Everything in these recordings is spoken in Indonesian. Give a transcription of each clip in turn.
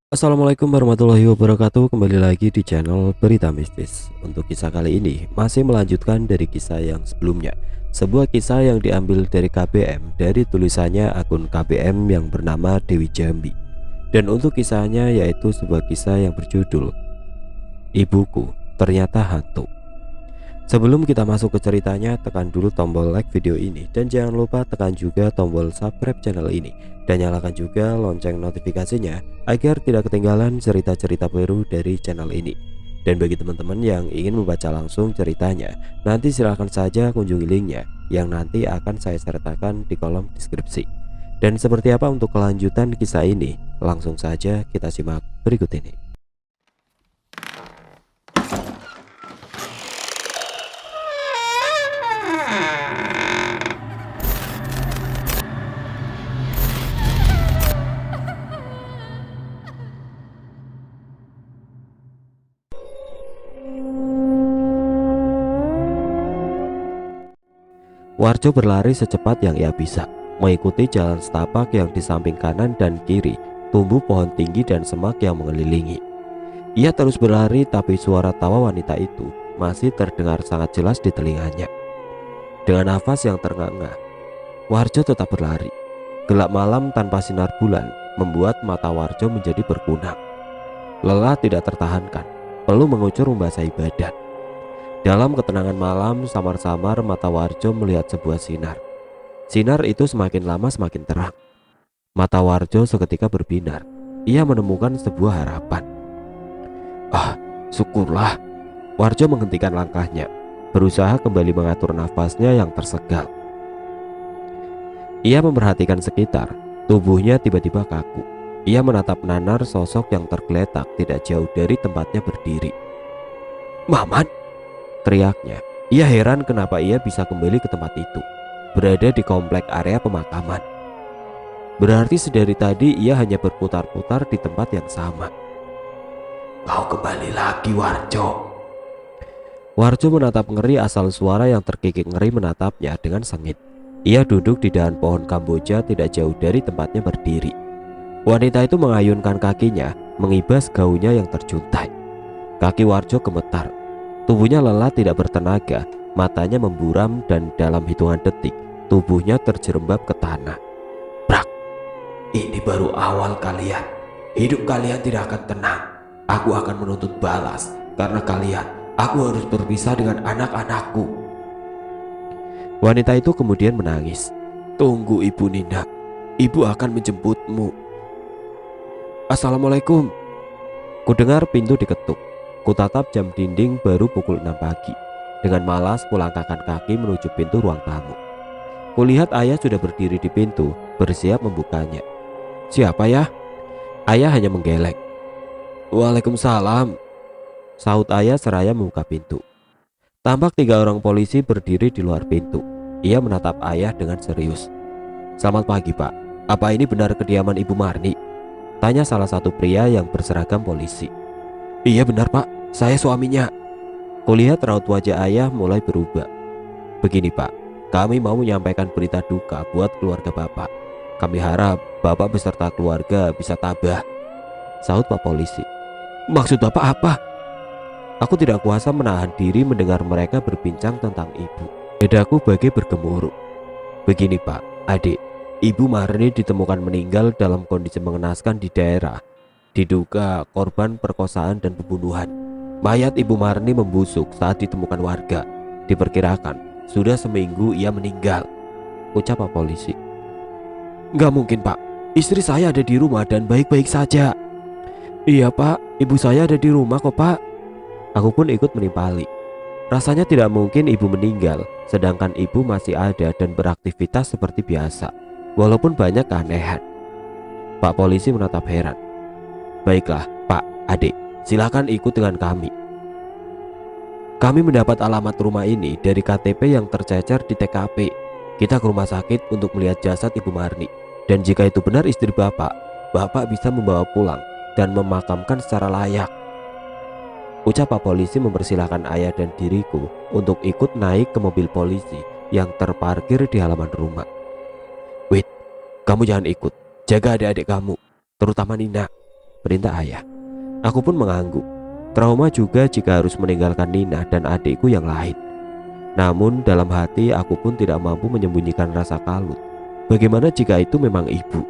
Assalamualaikum warahmatullahi wabarakatuh. Kembali lagi di channel Berita Mistis. Untuk kisah kali ini masih melanjutkan dari kisah yang sebelumnya. Sebuah kisah yang diambil dari KBM, dari tulisannya akun KBM yang bernama Dewi Jambi. Dan untuk kisahnya yaitu sebuah kisah yang berjudul Ibuku Ternyata Hantu. Sebelum kita masuk ke ceritanya, tekan dulu tombol like video ini dan jangan lupa tekan juga tombol subscribe channel ini dan nyalakan juga lonceng notifikasinya agar tidak ketinggalan cerita-cerita baru dari channel ini. Dan bagi teman-teman yang ingin membaca langsung ceritanya, nanti silahkan saja kunjungi linknya yang nanti akan saya sertakan di kolom deskripsi. Dan seperti apa untuk kelanjutan kisah ini? Langsung saja kita simak berikut ini. Warjo berlari secepat yang ia bisa, mengikuti jalan setapak yang di samping kanan dan kiri tumbuh pohon tinggi dan semak yang mengelilingi. Ia terus berlari, tapi suara tawa wanita itu masih terdengar sangat jelas di telinganya. Dengan nafas yang ternganga, Warjo tetap berlari. Gelap malam tanpa sinar bulan membuat mata Warjo menjadi berkunang. Lelah tidak tertahankan, peluh mengucur membasahi badan. Dalam ketenangan malam, samar-samar mata Warjo melihat sebuah sinar. Sinar itu semakin lama semakin terang. Mata Warjo seketika berbinar. Ia menemukan sebuah harapan. Ah, syukurlah. Warjo menghentikan langkahnya, berusaha kembali mengatur nafasnya yang tersegal. Ia memperhatikan sekitar. Tubuhnya tiba-tiba kaku. Ia menatap nanar sosok yang tergeletak tidak jauh dari tempatnya berdiri. "Maman!" teriaknya. Ia heran kenapa ia bisa kembali ke tempat itu, berada di komplek area pemakaman. Berarti sedari tadi ia hanya berputar-putar di tempat yang sama. "Kau kembali lagi, Warjo." Warjo menatap ngeri, asal suara yang terkikik ngeri menatapnya dengan sengit. Ia duduk di dahan pohon kamboja tidak jauh dari tempatnya berdiri. Wanita itu mengayunkan kakinya, mengibas gaunnya yang terjuntai. Kaki Warjo gemetar. Tubuhnya lelah tidak bertenaga, matanya memburam dan dalam hitungan detik tubuhnya terjerembab ke tanah. Brak! "Ini baru awal kalian. Hidup kalian tidak akan tenang. Aku akan menuntut balas karena kalian. Aku harus berpisah dengan anak-anakku." Wanita itu kemudian menangis. "Tunggu Ibu Nina, Ibu akan menjemputmu." "Assalamualaikum." Kudengar pintu diketuk. Kutatap jam dinding baru pukul 6 pagi. Dengan malas kulangkahkan kaki menuju pintu ruang tamu. Kulihat ayah sudah berdiri di pintu, bersiap membukanya. "Siapa ya?" Ayah hanya menggeleng. "Waalaikumsalam," sahut ayah seraya membuka pintu. Tampak 3 orang polisi berdiri di luar pintu. Ia menatap ayah dengan serius. "Selamat pagi, Pak. Apa ini benar kediaman Ibu Marni?" tanya salah satu pria yang berseragam polisi. "Iya benar, Pak. Saya suaminya." Kulihat raut wajah ayah mulai berubah. "Begini, Pak. Kami mau menyampaikan berita duka buat keluarga Bapak. Kami harap Bapak beserta keluarga bisa tabah," sahut Pak polisi. "Maksud Bapak apa?" Aku tidak kuasa menahan diri mendengar mereka berbincang tentang ibu. Dadaku bagai bergemuruh. "Begini, Pak, adik, Ibu Marni ditemukan meninggal dalam kondisi mengenaskan di daerah. Diduga korban perkosaan dan pembunuhan. Mayat Ibu Marni membusuk saat ditemukan warga. Diperkirakan sudah seminggu ia meninggal," ucap Pak polisi. "Nggak mungkin, Pak. Istri saya ada di rumah dan baik-baik saja." "Iya, Pak. Ibu saya ada di rumah kok, Pak." Aku pun ikut menimpali. Rasanya tidak mungkin ibu meninggal, sedangkan ibu masih ada dan beraktivitas seperti biasa, walaupun banyak keanehan. Pak polisi menatap heran. "Baiklah, Pak, adik, silakan ikut dengan kami. Kami mendapat alamat rumah ini dari KTP yang tercecer di TKP. Kita ke rumah sakit untuk melihat jasad Ibu Marni. Dan jika itu benar istri Bapak, Bapak bisa membawa pulang dan memakamkan secara layak," ucap Pak polisi mempersilahkan ayah dan diriku untuk ikut naik ke mobil polisi yang terparkir di halaman rumah. "Wait, kamu jangan ikut. Jaga adik-adik kamu, terutama Nina." perintah ayah. Aku pun mengangguk. Trauma juga jika harus meninggalkan Nina dan adikku yang lain. Namun dalam hati aku pun tidak mampu menyembunyikan rasa kalut. Bagaimana jika itu memang ibu?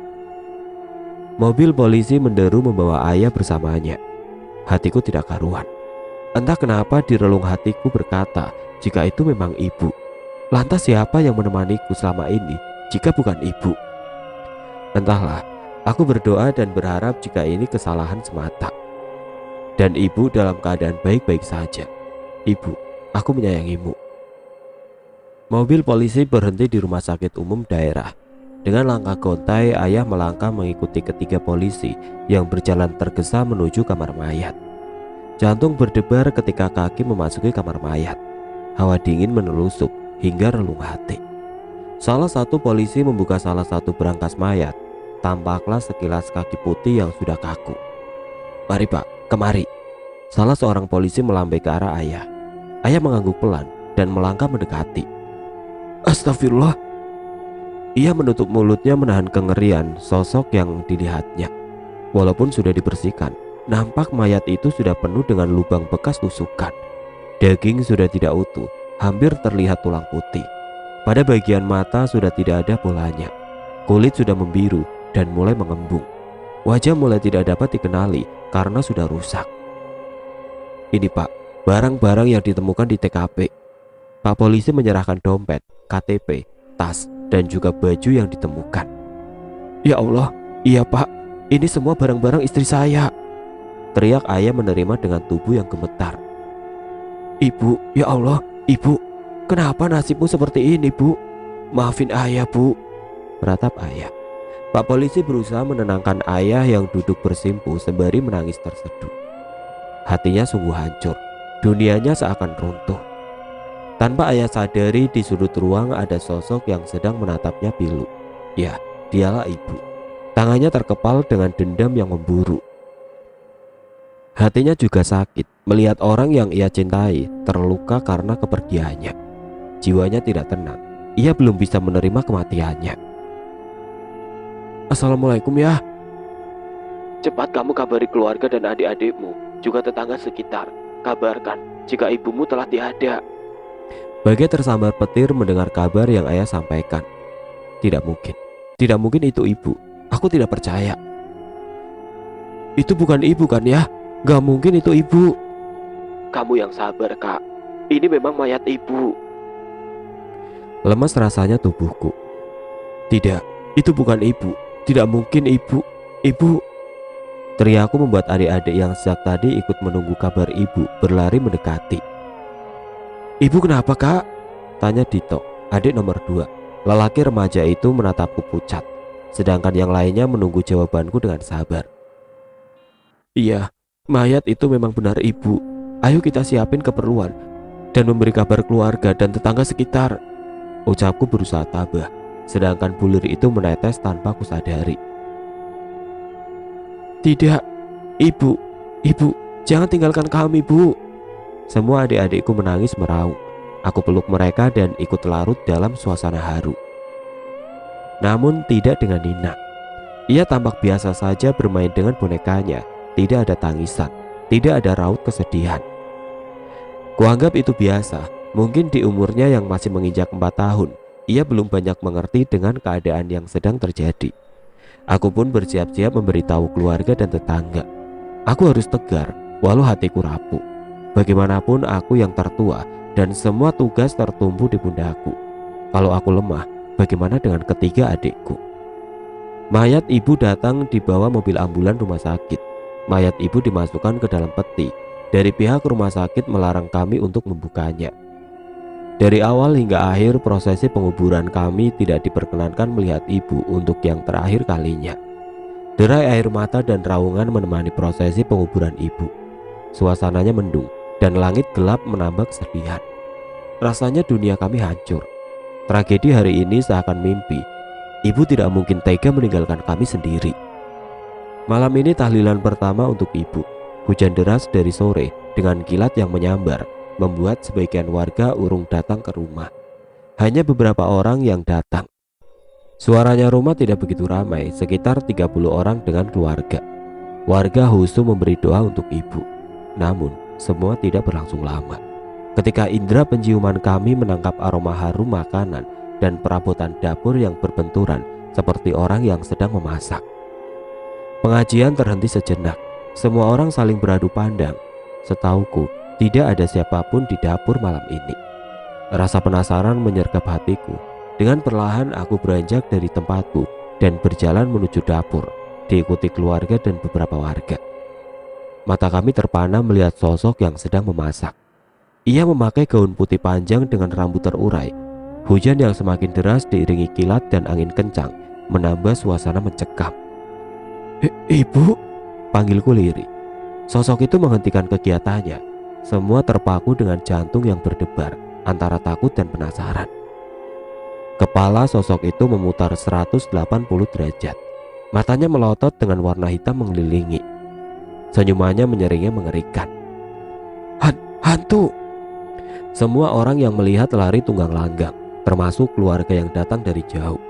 Mobil polisi menderu membawa ayah bersamanya. Hatiku tidak karuan. Entah kenapa di relung hatiku berkata, jika itu memang ibu, lantas siapa yang menemaniku selama ini jika bukan ibu? Entahlah, aku berdoa dan berharap jika ini kesalahan semata. Dan ibu dalam keadaan baik-baik saja. Ibu, aku menyayangimu. Mobil polisi berhenti di rumah sakit umum daerah. Dengan langkah gontai, ayah melangkah mengikuti ketiga polisi yang berjalan tergesa menuju kamar mayat. Jantung berdebar ketika kaki memasuki kamar mayat. Hawa dingin menelusup hingga relung hati. Salah satu polisi membuka salah satu berangkas mayat. Tampaklah sekilas kaki putih yang sudah kaku. "Mari Pak, kemari." Salah seorang polisi melambai ke arah ayah. Ayah mengangguk pelan dan melangkah mendekati. "Astagfirullah." Ia menutup mulutnya menahan kengerian sosok yang dilihatnya. Walaupun sudah dibersihkan, nampak mayat itu sudah penuh dengan lubang bekas tusukan. Daging sudah tidak utuh, hampir terlihat tulang putih. Pada bagian mata sudah tidak ada bolanya. Kulit sudah membiru dan mulai mengembung. Wajah mulai tidak dapat dikenali karena sudah rusak. "Ini Pak, barang-barang yang ditemukan di TKP." Pak polisi menyerahkan dompet, KTP, tas, dan juga baju yang ditemukan. "Ya Allah, iya Pak, ini semua barang-barang istri saya," teriak ayah menerima dengan tubuh yang gemetar. "Ibu, ya Allah, Ibu, kenapa nasibmu seperti ini, Bu? Maafin ayah, Bu," meratap ayah. Pak polisi berusaha menenangkan ayah yang duduk bersimpu sembari menangis terseduh. Hatinya sungguh hancur, dunianya seakan runtuh. Tanpa ayah sadari, di sudut ruang ada sosok yang sedang menatapnya pilu. Ya, dialah ibu. Tangannya terkepal dengan dendam yang memburu. Hatinya juga sakit melihat orang yang ia cintai terluka karena kepergiannya. Jiwanya tidak tenang. Ia belum bisa menerima kematiannya. "Assalamualaikum ya. Cepat kamu kabari keluarga dan adik-adikmu, juga tetangga sekitar. Kabarkan jika ibumu telah tiada." Bagai tersambar petir mendengar kabar yang ayah sampaikan. Tidak mungkin. Tidak mungkin itu ibu. Aku tidak percaya. "Itu bukan ibu kan ya? Gak mungkin itu ibu." "Kamu yang sabar Kak. Ini memang mayat ibu." Lemas rasanya tubuhku. "Tidak, itu bukan ibu. Tidak mungkin ibu. Ibu." Teriakku membuat adik-adik yang sejak tadi ikut menunggu kabar ibu berlari mendekati. "Ibu kenapa Kak?" tanya Dito, adik nomor 2. Lelaki remaja itu menatapku pucat, sedangkan yang lainnya menunggu jawabanku dengan sabar. "Iya, mayat itu memang benar ibu. Ayo kita siapin keperluan dan memberi kabar keluarga dan tetangga sekitar," ucapku berusaha tabah, sedangkan bulir itu menetes tanpa kusadari. "Tidak, ibu, ibu, jangan tinggalkan kami, Bu." Semua adik-adikku menangis meraung. Aku peluk mereka dan ikut larut dalam suasana haru. Namun tidak dengan Nina. Ia tampak biasa saja bermain dengan bonekanya. Tidak ada tangisan, tidak ada raut kesedihan. Kuanggap itu biasa. Mungkin di umurnya yang masih menginjak 4 tahun, ia belum banyak mengerti dengan keadaan yang sedang terjadi. Aku pun bersiap-siap memberitahu keluarga dan tetangga. Aku harus tegar, walau hatiku rapuh. Bagaimanapun aku yang tertua dan semua tugas tertumpu di pundakku. Kalau aku lemah, bagaimana dengan ketiga adikku? Mayat ibu datang dibawa mobil ambulan rumah sakit. Mayat ibu dimasukkan ke dalam peti. Dari pihak rumah sakit melarang kami untuk membukanya. Dari awal hingga akhir prosesi penguburan kami tidak diperkenankan melihat ibu untuk yang terakhir kalinya. Derai air mata dan raungan menemani prosesi penguburan ibu. Suasananya mendung dan langit gelap menambah kesedihan. Rasanya dunia kami hancur. Tragedi hari ini seakan mimpi. Ibu tidak mungkin tega meninggalkan kami sendiri. Malam ini tahlilan pertama untuk ibu. Hujan deras dari sore dengan kilat yang menyambar membuat sebagian warga urung datang ke rumah. Hanya beberapa orang yang datang. Suaranya rumah tidak begitu ramai, sekitar 30 orang dengan keluarga. Warga husu memberi doa untuk ibu. Namun, semua tidak berlangsung lama. Ketika indera penciuman kami menangkap aroma harum makanan dan perabotan dapur yang berbenturan seperti orang yang sedang memasak. Pengajian terhenti sejenak. Semua orang saling beradu pandang. Setauku, tidak ada siapapun di dapur malam ini. Rasa penasaran menyergap hatiku. Dengan perlahan aku beranjak dari tempatku dan berjalan menuju dapur, diikuti keluarga dan beberapa warga. Mata kami terpana melihat sosok yang sedang memasak. Ia memakai gaun putih panjang dengan rambut terurai. Hujan yang semakin deras diiringi kilat dan angin kencang menambah suasana mencekam. "Ibu?" panggilku lirih. Sosok itu menghentikan kegiatannya. Semua terpaku dengan jantung yang berdebar antara takut dan penasaran. Kepala sosok itu memutar 180 derajat. Matanya melotot dengan warna hitam mengelilingi. Senyumannya menyeringnya mengerikan. Hantu! Semua orang yang melihat lari tunggang langgang, termasuk keluarga yang datang dari jauh.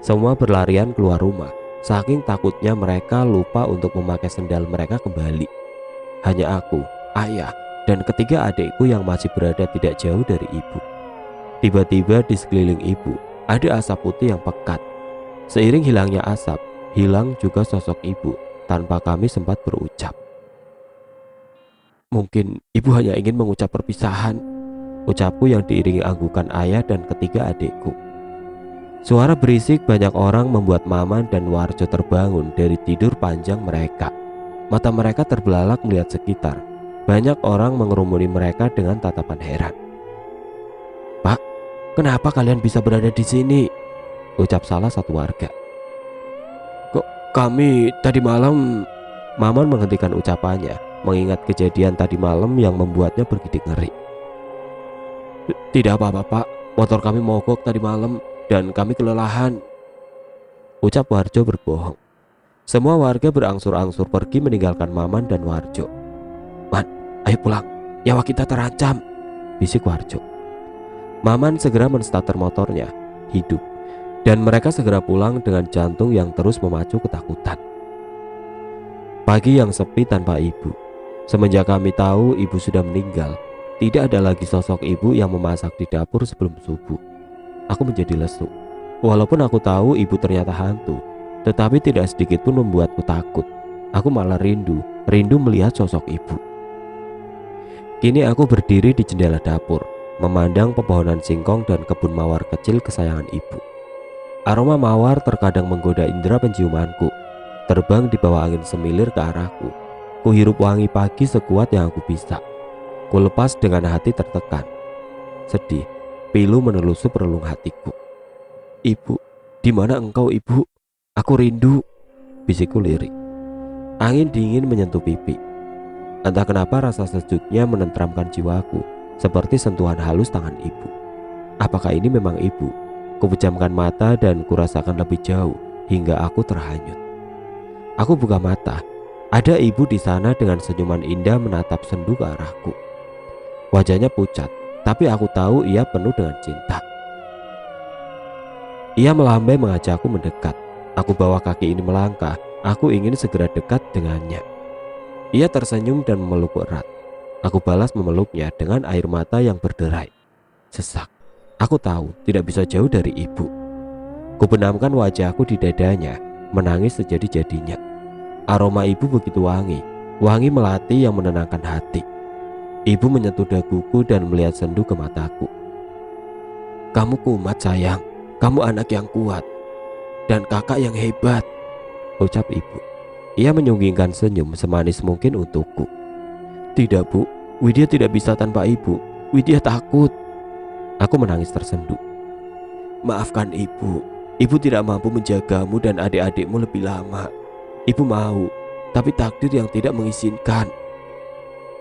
Semua berlarian keluar rumah. Saking takutnya mereka lupa untuk memakai sendal mereka kembali. Hanya aku, ayah, dan ketiga adikku yang masih berada tidak jauh dari ibu. Tiba-tiba di sekeliling ibu ada asap putih yang pekat. Seiring hilangnya asap, hilang juga sosok ibu tanpa kami sempat berucap. "Mungkin ibu hanya ingin mengucap perpisahan," ucapku yang diiringi anggukan ayah dan ketiga adikku. Suara berisik banyak orang membuat Maman dan Warjo terbangun dari tidur panjang mereka. Mata mereka terbelalak melihat sekitar. Banyak orang mengerumuni mereka dengan tatapan heran. "Pak, kenapa kalian bisa berada di sini?" ucap salah satu warga. Kami tadi malam..." Maman menghentikan ucapannya, mengingat kejadian tadi malam yang membuatnya bergidik ngeri. "Tidak apa-apa, Pak. Motor kami mogok tadi malam dan kami kelelahan," ucap Warjo berbohong. Semua warga berangsur-angsur pergi meninggalkan Maman dan Warjo. "Man, ayo pulang, nyawa kita terancam," bisik Warjo. Maman segera menstarter motornya, hidup, dan mereka segera pulang dengan jantung yang terus memacu ketakutan. Pagi yang sepi tanpa ibu. Semenjak kami tahu ibu sudah meninggal, tidak ada lagi sosok ibu yang memasak di dapur sebelum subuh. Aku menjadi lesu. Walaupun aku tahu ibu ternyata hantu, tetapi tidak sedikit pun membuatku takut. Aku malah rindu melihat sosok ibu. Kini aku berdiri di jendela dapur, memandang pepohonan singkong dan kebun mawar kecil kesayangan ibu. Aroma mawar terkadang menggoda indera penciumanku, terbang di bawah angin semilir ke arahku. Kuhirup wangi pagi sekuat yang aku bisa. Kulepas dengan hati tertekan. Sedih, pilu menelusup relung hatiku. "Ibu, di mana engkau, Ibu? Aku rindu," bisikku lirik. Angin dingin menyentuh pipi. Entah kenapa rasa sejuknya menenteramkan jiwaku, seperti sentuhan halus tangan ibu. Apakah ini memang ibu? Kupejamkan mata dan kurasakan lebih jauh hingga aku terhanyut. Aku buka mata. Ada ibu di sana dengan senyuman indah menatap sendu ke arahku. Wajahnya pucat, tapi aku tahu ia penuh dengan cinta. Ia melambai mengajakku mendekat. Aku bawa kaki ini melangkah. Aku ingin segera dekat dengannya. Ia tersenyum dan memelukku erat. Aku balas memeluknya dengan air mata yang berderai. Sesak. Aku tahu tidak bisa jauh dari ibu. Kubenamkan wajahku di dadanya, menangis sejadi-jadinya. Aroma ibu begitu wangi, wangi melati yang menenangkan hati. Ibu menyentuh daguku dan melihat sendu ke mataku. "Kamu kumat sayang, kamu anak yang kuat dan kakak yang hebat," ucap ibu. Ia menyunggingkan senyum semanis mungkin untukku. "Tidak, Bu, Widya tidak bisa tanpa ibu. Widya takut." Aku menangis tersendu. "Maafkan ibu, ibu tidak mampu menjagamu dan adik-adikmu lebih lama. Ibu mau, tapi takdir yang tidak mengizinkan."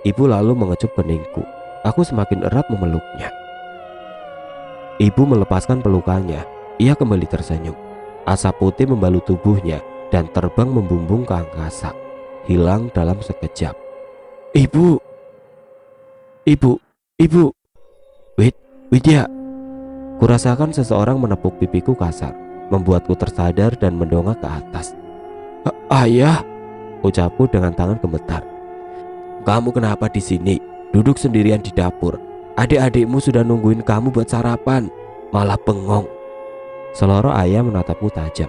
Ibu lalu mengecup keningku. Aku semakin erat memeluknya. Ibu melepaskan pelukannya. Ia kembali tersenyum. Asap putih membalut tubuhnya dan terbang membumbung ke angkasa, hilang dalam sekejap. "Ibu, ibu, ibu, Widya." Kurasakan seseorang menepuk pipiku kasar, membuatku tersadar dan mendongak ke atas. "Ayah," ucapku dengan tangan gemetar. Kamu kenapa di sini? Duduk sendirian di dapur. Adik-adikmu sudah nungguin kamu buat sarapan, malah bengong. Seloro ayah menatapku tajam.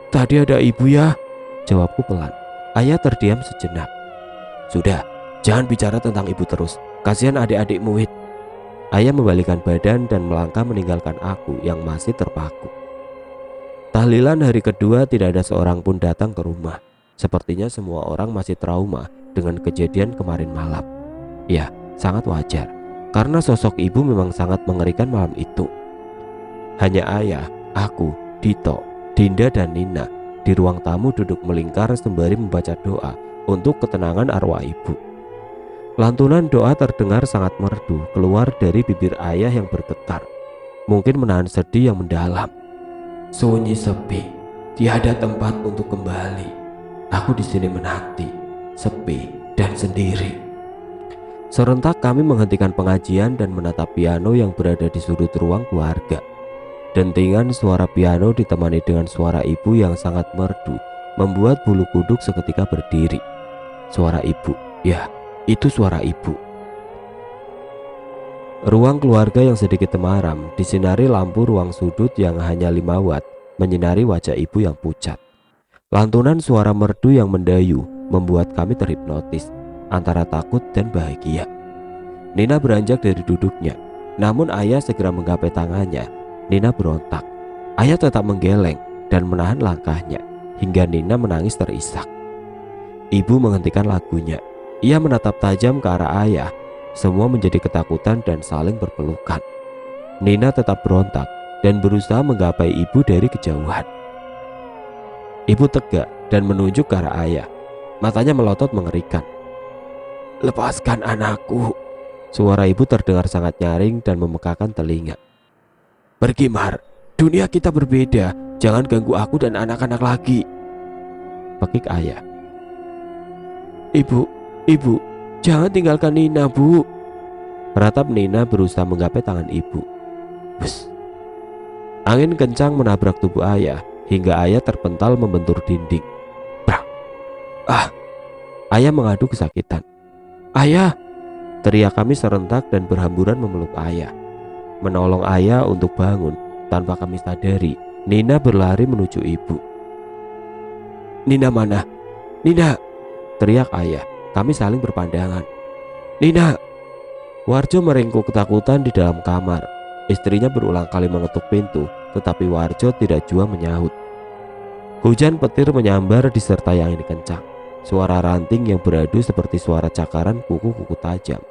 Tadi ada ibu ya, jawabku pelan. Ayah terdiam sejenak. Sudah, jangan bicara tentang ibu terus. Kasihan adik-adikmu, Wit. Ayah membalikan badan dan melangkah meninggalkan aku yang masih terpaku. Tahlilan hari kedua tidak ada seorang pun datang ke rumah. Sepertinya semua orang masih trauma dengan kejadian kemarin malam. Ya, sangat wajar, karena sosok ibu memang sangat mengerikan malam itu. Hanya ayah, aku, Dito, Dinda dan Nina di ruang tamu duduk melingkar sembari membaca doa untuk ketenangan arwah ibu. Lantunan doa terdengar sangat merdu keluar dari bibir ayah yang bergetar, mungkin menahan sedih yang mendalam. Sunyi sepi, tiada tempat untuk kembali. Aku di sini menanti, sepi dan sendiri. Serentak kami menghentikan pengajian dan menatap piano yang berada di sudut ruang keluarga. Dentingan suara piano ditemani dengan suara ibu yang sangat merdu membuat bulu kuduk seketika berdiri. Suara ibu, ya, itu suara ibu. Ruang keluarga yang sedikit temaram disinari lampu ruang sudut yang hanya 5 watt menyinari wajah ibu yang pucat. Lantunan suara merdu yang mendayu membuat kami terhipnotis antara takut dan bahagia. Nina beranjak dari duduknya, namun ayah segera menggapai tangannya. Nina berontak. Ayah tetap menggeleng dan menahan langkahnya hingga Nina menangis terisak. Ibu menghentikan lagunya. Ia menatap tajam ke arah ayah. Semua menjadi ketakutan dan saling berpelukan. Nina tetap berontak dan berusaha menggapai ibu dari kejauhan. Ibu tegak dan menunjuk ke arah ayah. Matanya melotot mengerikan. Lepaskan anakku. Suara ibu terdengar sangat nyaring dan memekakan telinga. Pergi, Mar, dunia kita berbeda. Jangan ganggu aku dan anak-anak lagi, pekik ayah. Ibu, jangan tinggalkan Nina, Bu. Ratap Nina berusaha menggapai tangan ibu. Bus. Angin kencang menabrak tubuh ayah hingga ayah terpental membentur dinding. Brak. Ayah mengadu kesakitan. Ayah, teriak kami serentak dan berhamburan memeluk ayah. Menolong ayah untuk bangun. Tanpa kami sadari, Nina berlari menuju ibu. Nina mana? Nina, teriak ayah. Kami saling berpandangan. Nina. Warjo meringkuk ketakutan di dalam kamar. Istrinya berulang kali mengetuk pintu, tetapi Warjo tidak jua menyahut. Hujan petir menyambar disertai angin kencang. Suara ranting yang beradu seperti suara cakaran kuku-kuku tajam.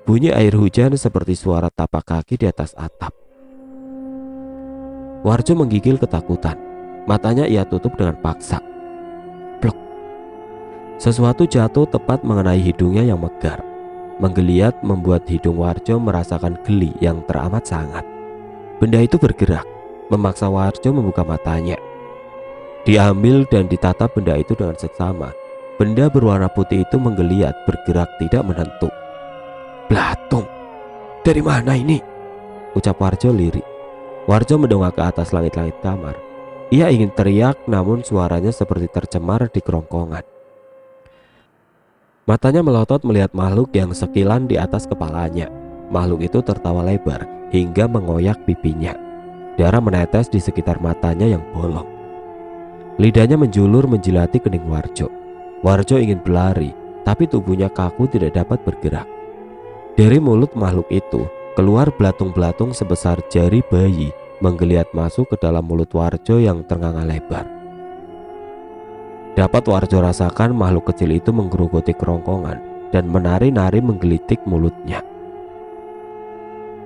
Bunyi air hujan seperti suara tapak kaki di atas atap. Warjo menggigil ketakutan. Matanya ia tutup dengan paksa. Plok. Sesuatu jatuh tepat mengenai hidungnya yang megar. Menggeliat membuat hidung Warjo merasakan geli yang teramat sangat. Benda itu bergerak, memaksa Warjo membuka matanya. Diambil dan ditatap benda itu dengan seksama. Benda berwarna putih itu menggeliat, bergerak tidak menentu. Belatung, dari mana ini? Ucap Warjo lirik. Warjo mendongak ke atas langit-langit kamar. Ia ingin teriak, namun suaranya seperti tercemar di kerongkongan. Matanya melotot melihat makhluk yang sekilan di atas kepalanya. Makhluk itu tertawa lebar hingga mengoyak pipinya. Darah menetes di sekitar matanya yang bolong. Lidahnya menjulur menjilati kening Warjo. Warjo ingin berlari, tapi tubuhnya kaku tidak dapat bergerak. Dari mulut makhluk itu keluar belatung-belatung sebesar jari bayi menggeliat masuk ke dalam mulut Warjo yang ternganga lebar. Dapat Warjo rasakan makhluk kecil itu menggerogoti kerongkongan dan menari-nari menggelitik mulutnya.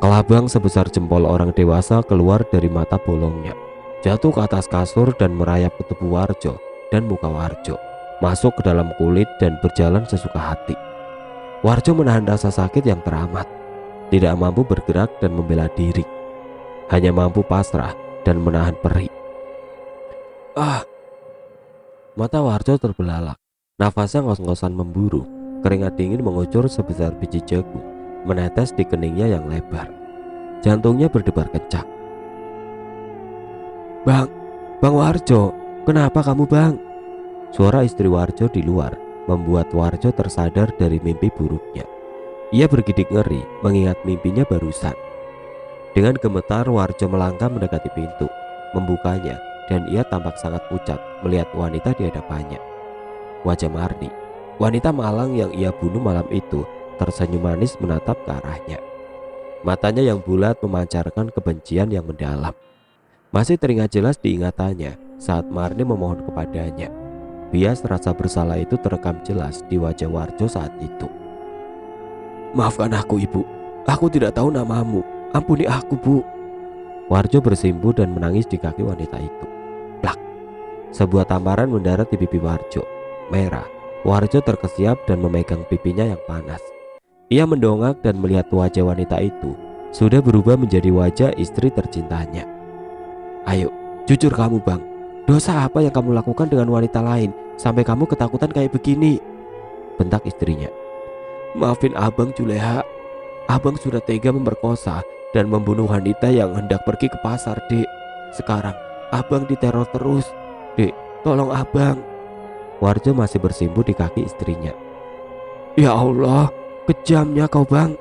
Kelabang sebesar jempol orang dewasa keluar dari mata bolongnya, jatuh ke atas kasur dan merayap ke tubuh Warjo dan muka Warjo, masuk ke dalam kulit dan berjalan sesuka hati. Warjo menahan rasa sakit yang teramat, tidak mampu bergerak dan membela diri, hanya mampu pasrah dan menahan perih. Mata Warjo terbelalak, nafasnya ngos-ngosan memburu, keringat dingin mengucur sebesar biji jagung, menetes di keningnya yang lebar. Jantungnya berdebar kencang. Bang Warjo, kenapa kamu, Bang? Suara istri Warjo di luar membuat Warjo tersadar dari mimpi buruknya. Ia bergidik ngeri mengingat mimpinya barusan. Dengan gemetar Warjo melangkah mendekati pintu, membukanya, dan ia tampak sangat pucat melihat wanita di hadapannya. Wajah Marni, wanita malang yang ia bunuh malam itu, tersenyum manis menatap ke arahnya. Matanya yang bulat memancarkan kebencian yang mendalam. Masih teringat jelas di ingatannya saat Marni memohon kepadanya. Bias rasa bersalah itu terekam jelas di wajah Warjo saat itu. "Maafkan aku, Ibu. Aku tidak tahu namamu. Ampuni aku, Bu." Warjo bersimpu dan menangis di kaki wanita itu. Plak. Sebuah tamparan mendarat di pipi Warjo. Merah. Warjo terkesiap dan memegang pipinya yang panas. Ia mendongak dan melihat wajah wanita itu sudah berubah menjadi wajah istri tercintanya. "Ayo, jujur kamu, Bang. Dosa apa yang kamu lakukan dengan wanita lain sampai kamu ketakutan kayak begini?" bentak istrinya. "Maafin Abang, Juleha. Abang sudah tega memperkosa dan membunuh wanita yang hendak pergi ke pasar, Dek. Sekarang Abang diteror terus. Dek, tolong Abang." Warjo masih bersimpu di kaki istrinya. "Ya Allah, kejamnya kau, Bang.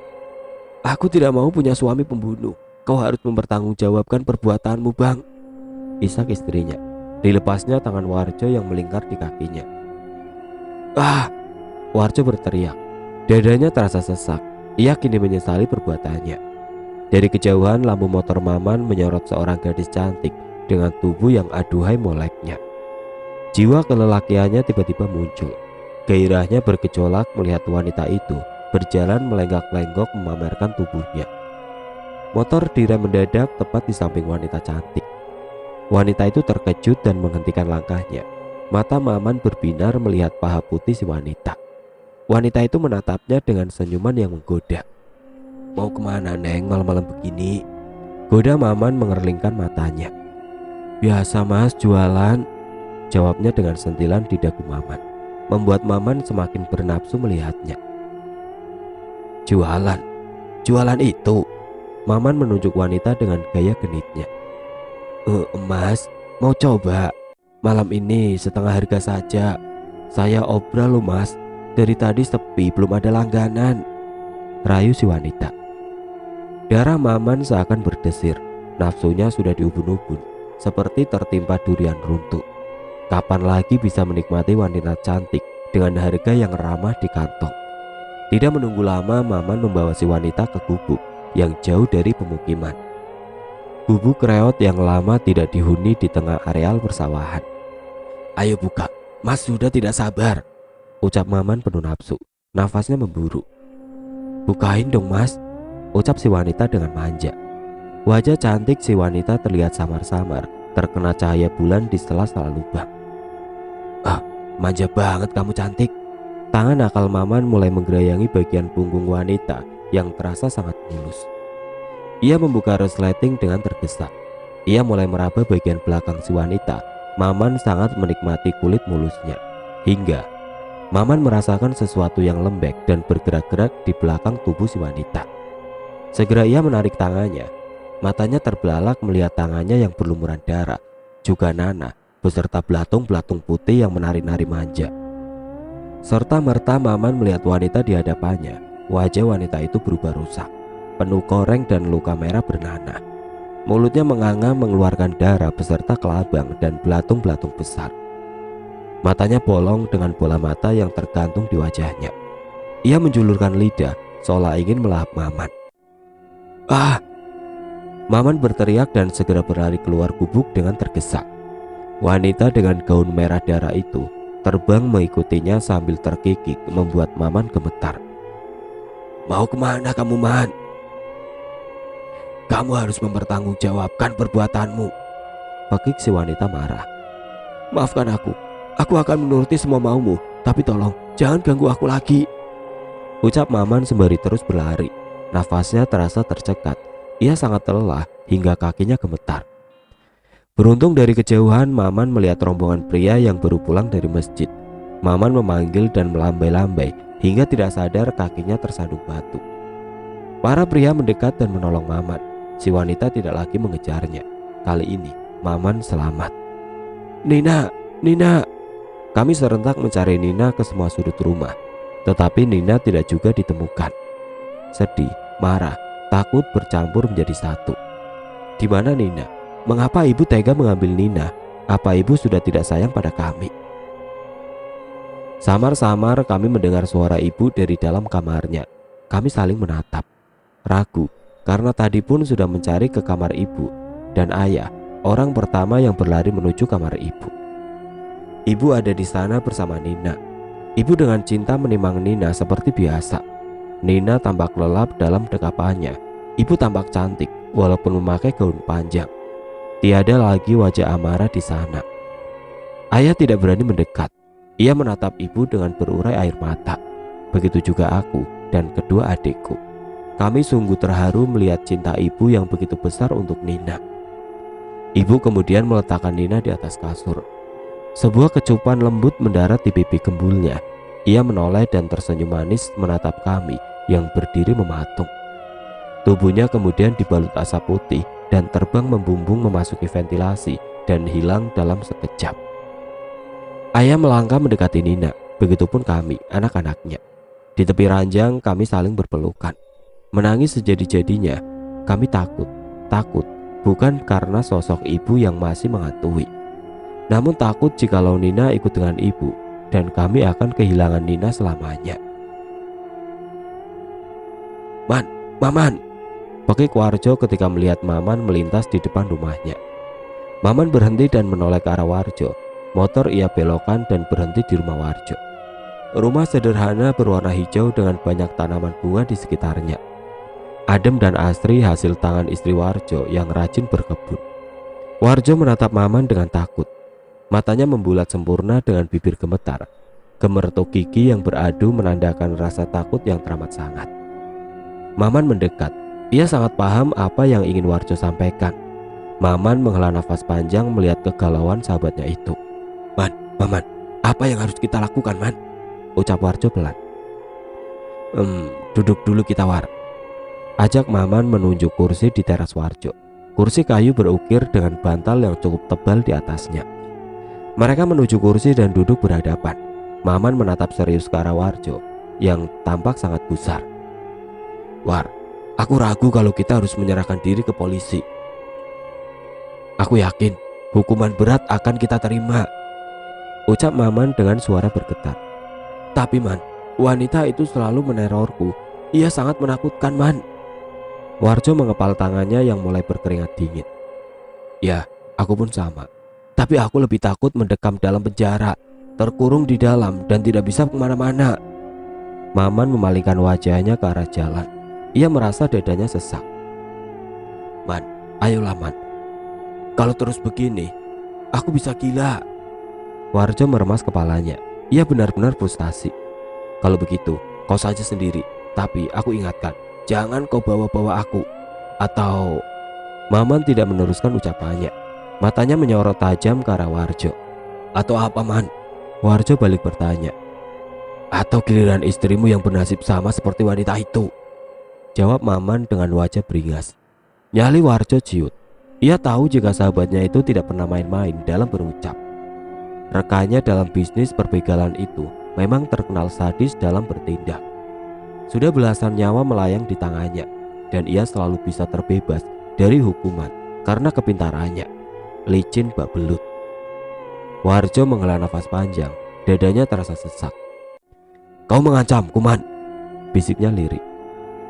Aku tidak mau punya suami pembunuh. Kau harus mempertanggungjawabkan perbuatanmu, Bang." Isak istrinya. Dilepasnya tangan Warjo yang melingkar di kakinya. "Ah!" Warjo berteriak. Dadanya terasa sesak. Ia kini menyesali perbuatannya. Dari kejauhan lampu motor Maman menyorot seorang gadis cantik dengan tubuh yang aduhai moleknya. Jiwa kelelakiannya tiba-tiba muncul. Gairahnya bergejolak melihat wanita itu berjalan melenggak-lenggok memamerkan tubuhnya. Motor direm mendadak tepat di samping wanita cantik. Wanita itu terkejut dan menghentikan langkahnya. Mata Maman berbinar melihat paha putih si wanita. Wanita itu menatapnya dengan senyuman yang menggoda. "Mau kemana, Neng, malam-malam begini?" goda Maman mengerlingkan matanya. "Biasa, Mas, jualan," jawabnya dengan sentilan di dagu Maman, membuat Maman semakin bernafsu melihatnya. "Jualan? Jualan itu?" Maman menunjuk wanita dengan gaya genitnya. Mas, mau coba? Malam ini setengah harga saja. Saya obral loh, Mas. Dari tadi sepi, belum ada langganan," rayu si wanita. Darah Maman seakan berdesir. Nafsunya sudah diubun-ubun, seperti tertimpa durian runtuh. Kapan lagi bisa menikmati wanita cantik dengan harga yang ramah di kantong? Tidak menunggu lama, Maman membawa si wanita ke gubuk yang jauh dari pemukiman. Gubuk reot yang lama tidak dihuni di tengah areal persawahan. "Ayo buka, Mas sudah tidak sabar," ucap Maman penuh nafsu. Nafasnya memburu. "Bukain dong, Mas," ucap si wanita dengan manja. Wajah cantik si wanita terlihat samar-samar, terkena cahaya bulan di sela-sela lubang. "Ah, manja banget kamu, cantik." Tangan nakal Maman mulai menggerayangi bagian punggung wanita yang terasa sangat mulus. Ia membuka resleting dengan tergesa. Ia mulai meraba bagian belakang si wanita. Maman sangat menikmati kulit mulusnya. Hingga Maman merasakan sesuatu yang lembek dan bergerak-gerak di belakang tubuh si wanita. Segera ia menarik tangannya. Matanya terbelalak melihat tangannya yang berlumuran darah, juga nanah beserta belatung-belatung putih yang menari-nari manja. Serta merta Maman melihat wanita di hadapannya. Wajah wanita itu berubah rusak, penuh koreng dan luka merah bernanah. Mulutnya menganga mengeluarkan darah beserta kelabang dan belatung-belatung besar. Matanya bolong dengan bola mata yang tergantung di wajahnya. Ia menjulurkan lidah seolah ingin melahap Maman. "Ah!" Maman berteriak dan segera berlari keluar gubuk dengan tergesa. Wanita dengan gaun merah darah itu terbang mengikutinya sambil terkikik membuat Maman gemetar. "Mau kemana kamu, Man? Kamu harus mempertanggungjawabkan perbuatanmu," pekik si wanita marah. "Maafkan aku akan menuruti semua maumu, tapi tolong jangan ganggu aku lagi," ucap Maman sembari terus berlari. Nafasnya terasa tercekat. Ia sangat lelah hingga kakinya gemetar. Beruntung dari kejauhan Maman melihat rombongan pria yang baru pulang dari masjid. Maman memanggil dan melambai-lambai hingga tidak sadar kakinya tersandung batu. Para pria mendekat dan menolong Maman. Si wanita tidak lagi mengejarnya. Kali ini Maman selamat. Nina!" Kami serentak mencari Nina ke semua sudut rumah, tetapi Nina tidak juga ditemukan. Sedih, marah, takut bercampur menjadi satu. Di mana Nina? Mengapa ibu tega mengambil Nina? Apa ibu sudah tidak sayang pada kami? Samar-samar kami mendengar suara ibu dari dalam kamarnya. Kami saling menatap, ragu, karena tadi pun sudah mencari ke kamar ibu, dan ayah, orang pertama yang berlari menuju kamar ibu. Ibu ada di sana bersama Nina. Ibu dengan cinta menimang Nina seperti biasa. Nina tampak lelap dalam dekapannya. Ibu tampak cantik walaupun memakai gaun panjang. Tiada lagi wajah amarah di sana. Ayah tidak berani mendekat. Ia menatap ibu dengan berurai air mata. Begitu juga aku dan kedua adikku. Kami sungguh terharu melihat cinta ibu yang begitu besar untuk Nina. Ibu kemudian meletakkan Nina di atas kasur. Sebuah kecupan lembut mendarat di pipi gembulnya. Ia menoleh dan tersenyum manis menatap kami yang berdiri mematung. Tubuhnya kemudian dibalut asap putih dan terbang membumbung memasuki ventilasi dan hilang dalam sekejap. Ayah melangkah mendekati Nina, begitupun kami, anak-anaknya. Di tepi ranjang kami saling berpelukan. Menangis sejadi-jadinya. Kami takut, bukan karena sosok ibu yang masih menghantui. Namun takut jikalau Nina ikut dengan ibu dan kami akan kehilangan Nina selamanya. "Man, Maman!" pekik Warjo ketika melihat Maman melintas di depan rumahnya. Maman berhenti dan menoleh ke arah Warjo. Motor ia belokkan dan berhenti di rumah Warjo. Rumah sederhana berwarna hijau dengan banyak tanaman bunga di sekitarnya. Adem dan asri hasil tangan istri Warjo yang rajin berkebun. Warjo menatap Maman dengan takut. Matanya membulat sempurna dengan bibir gemetar. Gemertuk gigi yang beradu menandakan rasa takut yang teramat sangat. Maman mendekat. Ia sangat paham apa yang ingin Warjo sampaikan. Maman menghela nafas panjang melihat kegalauan sahabatnya itu. Maman, apa yang harus kita lakukan, Man?" ucap Warjo pelan. Duduk dulu kita, War." Ajak Maman menunjuk kursi di teras Warjo. Kursi kayu berukir dengan bantal yang cukup tebal di atasnya. Mereka menuju kursi dan duduk berhadapan. Maman menatap serius ke arah Warjo yang tampak sangat gusar. "War, aku ragu kalau kita harus menyerahkan diri ke polisi. Aku yakin hukuman berat akan kita terima," ucap Maman dengan suara bergetar. "Tapi Man, wanita itu selalu menerorku. Ia sangat menakutkan, Man." Warjo mengepal tangannya yang mulai berkeringat dingin. "Ya, aku pun sama. Tapi aku lebih takut mendekam dalam penjara, terkurung di dalam dan tidak bisa kemana-mana." Maman memalingkan wajahnya ke arah jalan. Ia merasa dadanya sesak. "Man, ayolah Man. Kalau terus begini, aku bisa gila." Warjo meremas kepalanya. Ia benar-benar frustasi. "Kalau begitu, kau saja sendiri. Tapi aku ingatkan, jangan kau bawa-bawa aku. Atau..." Maman tidak meneruskan ucapannya. Matanya menyorot tajam ke arah Warjo. "Atau apa, Man?" Warjo balik bertanya. "Atau giliran istrimu yang bernasib sama seperti wanita itu," jawab Maman dengan wajah beringas. Nyali Warjo ciut. Ia tahu jika sahabatnya itu tidak pernah main-main dalam berucap. Rekannya dalam bisnis perbegalan itu memang terkenal sadis dalam bertindak. Sudah belasan nyawa melayang di tangannya, dan ia selalu bisa terbebas dari hukuman karena kepintarannya. Licin bak belut. Warjo menghela nafas panjang. Dadanya terasa sesak. "Kau mengancamku, Man," bisiknya lirih.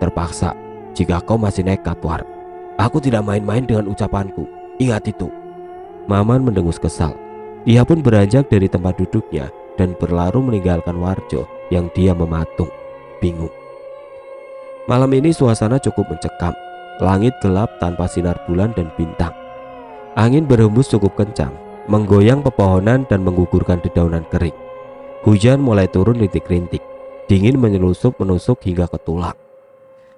"Terpaksa. Jika kau masih nekat, War. Aku tidak main-main dengan ucapanku. Ingat itu." Maman mendengus kesal. Ia pun beranjak dari tempat duduknya dan berlaru meninggalkan Warjo yang diam mematung, bingung. Malam ini suasana cukup mencekam. Langit gelap tanpa sinar bulan dan bintang. Angin berhembus cukup kencang, menggoyang pepohonan dan menggugurkan dedaunan kering. Hujan mulai turun rintik-rintik. Dingin menusuk hingga ke tulang.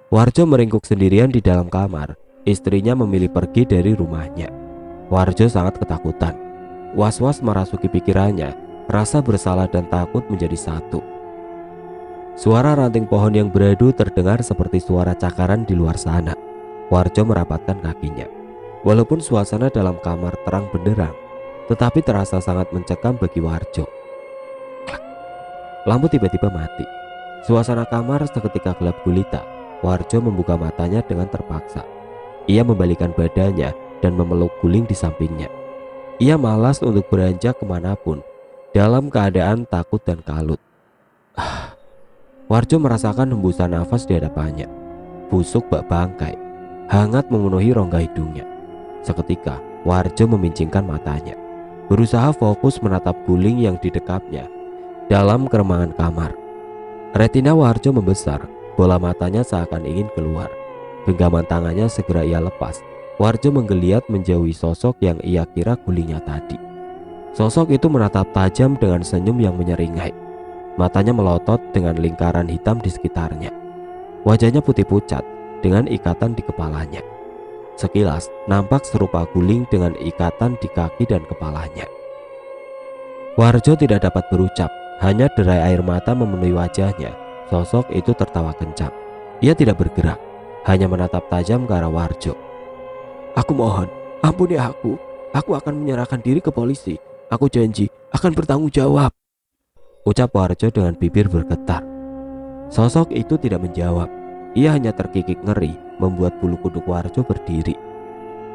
Warjo meringkuk sendirian di dalam kamar. Istrinya memilih pergi dari rumahnya. Warjo sangat ketakutan. Was-was merasuki pikirannya. Rasa bersalah dan takut menjadi satu. Suara ranting pohon yang beradu terdengar seperti suara cakaran di luar sana. Warjo merapatkan kakinya. Walaupun suasana dalam kamar terang benderang, tetapi terasa sangat mencekam bagi Warjo. Lampu tiba-tiba mati. Suasana kamar seketika gelap gulita. Warjo membuka matanya dengan terpaksa. Ia membalikkan badannya dan memeluk guling di sampingnya. Ia malas untuk beranjak kemanapun, dalam keadaan takut dan kalut. Warjo merasakan hembusan nafas di hadapannya. Busuk bak bangkai, hangat memenuhi rongga hidungnya. Seketika, Warjo memincingkan matanya, berusaha fokus menatap guling yang didekapnya dalam keremangan kamar. Retina Warjo membesar, bola matanya seakan ingin keluar. Genggaman tangannya segera ia lepas. Warjo menggeliat menjauhi sosok yang ia kira gulingnya tadi. Sosok itu menatap tajam dengan senyum yang menyeringai. Matanya melotot dengan lingkaran hitam di sekitarnya. Wajahnya putih pucat dengan ikatan di kepalanya. Sekilas nampak serupa guling dengan ikatan di kaki dan kepalanya. Warjo tidak dapat berucap, hanya derai air mata memenuhi wajahnya. Sosok itu tertawa kencang. Ia tidak bergerak, hanya menatap tajam ke arah Warjo. "Aku mohon, ampuni aku. Aku akan menyerahkan diri ke polisi. Aku janji akan bertanggung jawab," ucap Warjo dengan bibir bergetar. Sosok itu tidak menjawab. Ia hanya terkikik ngeri, membuat bulu kuduk Warjo berdiri.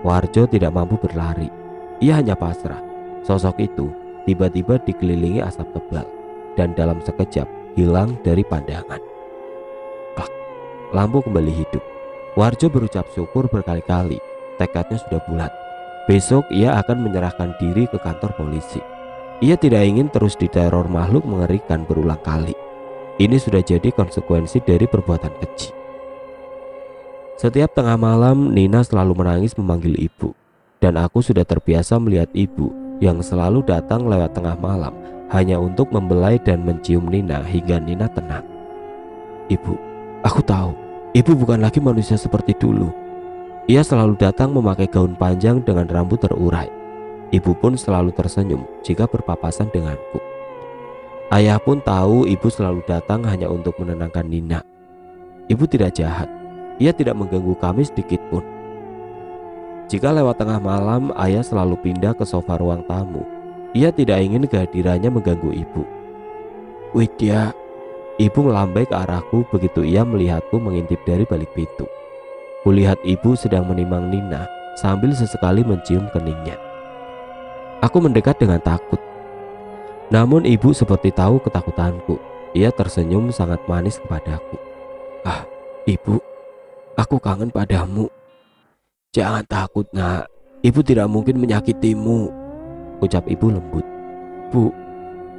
Warjo tidak mampu berlari. Ia hanya pasrah. Sosok itu tiba-tiba dikelilingi asap tebal dan dalam sekejap hilang dari pandangan. Klak. Lampu kembali hidup. Warjo berucap syukur berkali-kali. Tekadnya sudah bulat. Besok ia akan menyerahkan diri ke kantor polisi. Ia tidak ingin terus diteror makhluk mengerikan berulang kali. Ini sudah jadi konsekuensi dari perbuatan keji. Setiap tengah malam Nina selalu menangis memanggil ibu. Dan aku sudah terbiasa melihat ibu yang selalu datang lewat tengah malam hanya untuk membelai dan mencium Nina hingga Nina tenang. "Ibu, aku tahu ibu bukan lagi manusia seperti dulu." Ia selalu datang memakai gaun panjang dengan rambut terurai. Ibu pun selalu tersenyum jika berpapasan denganku. Ayah pun tahu ibu selalu datang hanya untuk menenangkan Nina. Ibu tidak jahat. Ia tidak mengganggu kami sedikit pun. Jika lewat tengah malam, ayah selalu pindah ke sofa ruang tamu. Ia tidak ingin kehadirannya mengganggu ibu. "Widya," ibu melambai ke arahku begitu ia melihatku mengintip dari balik pintu. Kulihat ibu sedang menimang Nina sambil sesekali mencium keningnya. Aku mendekat dengan takut. Namun ibu seperti tahu ketakutanku. Ia tersenyum sangat manis kepadaku. "Ah, ibu, aku kangen padamu." "Jangan takut, nak. Ibu tidak mungkin menyakitimu," ucap ibu lembut. "Bu,